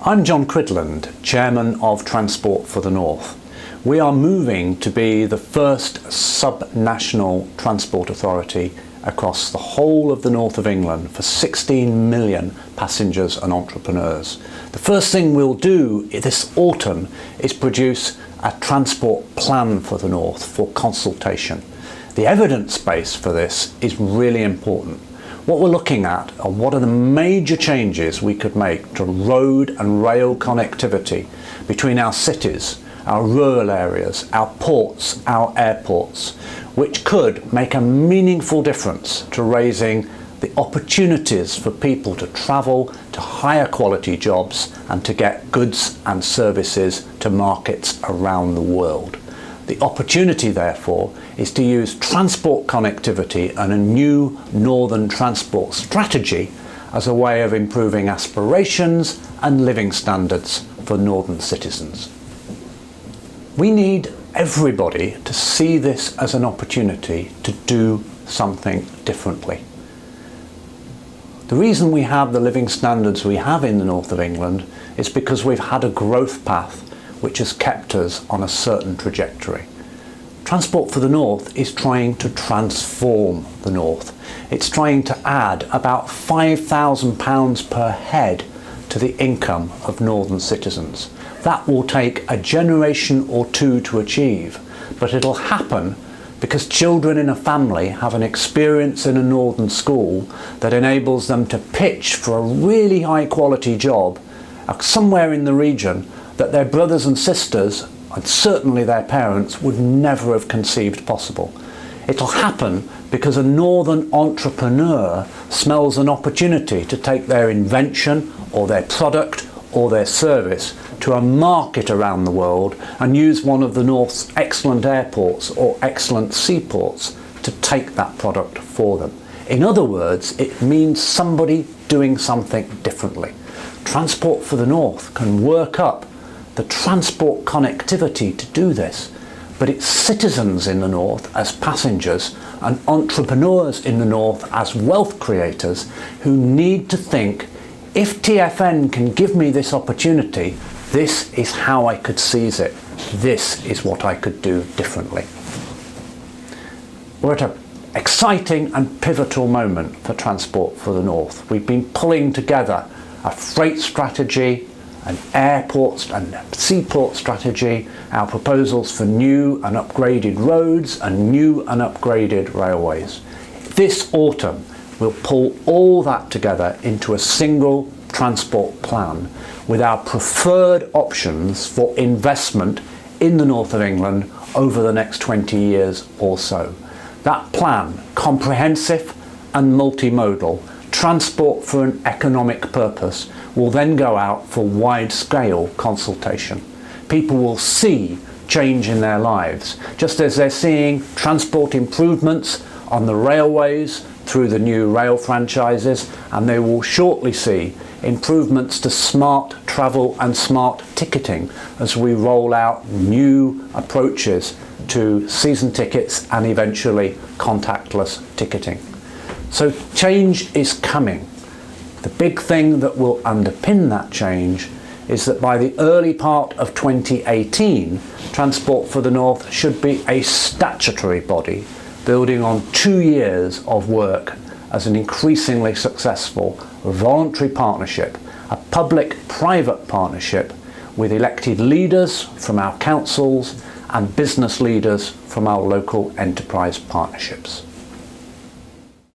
I'm John Cridland, Chairman of Transport for the North. We are moving to be the first sub-national transport authority across the whole of the north of England for 16 million passengers and entrepreneurs. The first thing we'll do this autumn is produce a transport plan for the north for consultation. The evidence base for this is really important. What we're looking at are what are the major changes we could make to road and rail connectivity between our cities, our rural areas, our ports, our airports, which could make a meaningful difference to raising the opportunities for people to travel to higher quality jobs and to get goods and services to markets around the world. The opportunity, therefore, is to use transport connectivity and a new northern transport strategy as a way of improving aspirations and living standards for northern citizens. We need everybody to see this as an opportunity to do something differently. The reason we have the living standards we have in the north of England is because we've had a growth path which has kept us on a certain trajectory. Transport for the North is trying to transform the North. It's trying to add about £5,000 per head to the income of northern citizens. That will take a generation or two to achieve, but it'll happen because children in a family have an experience in a northern school that enables them to pitch for a really high quality job somewhere in the region that their brothers and sisters, and certainly their parents, would never have conceived possible. It'll happen because a northern entrepreneur smells an opportunity to take their invention or their product or their service to a market around the world and use one of the North's excellent airports or excellent seaports to take that product for them. In other words, it means somebody doing something differently. Transport for the North can work up the transport connectivity to do this, but it's citizens in the north as passengers and entrepreneurs in the north as wealth creators who need to think, if TfN can give me this opportunity, this is how I could seize it. This is what I could do differently. We're at an exciting and pivotal moment for Transport for the North. We've been pulling together a freight strategy, an airport and seaport strategy, our proposals for new and upgraded roads and new and upgraded railways. This autumn we'll pull all that together into a single transport plan with our preferred options for investment in the north of England over the next 20 years or so. That plan, comprehensive and multimodal, transport for an economic purpose, will then go out for wide-scale consultation. People will see change in their lives, just as they're seeing transport improvements on the railways through the new rail franchises, and they will shortly see improvements to smart travel and smart ticketing as we roll out new approaches to season tickets and eventually contactless ticketing. So change is coming. The big thing that will underpin that change is that by the early part of 2018, Transport for the North should be a statutory body building on 2 years of work as an increasingly successful voluntary partnership, a public-private partnership with elected leaders from our councils and business leaders from our local enterprise partnerships.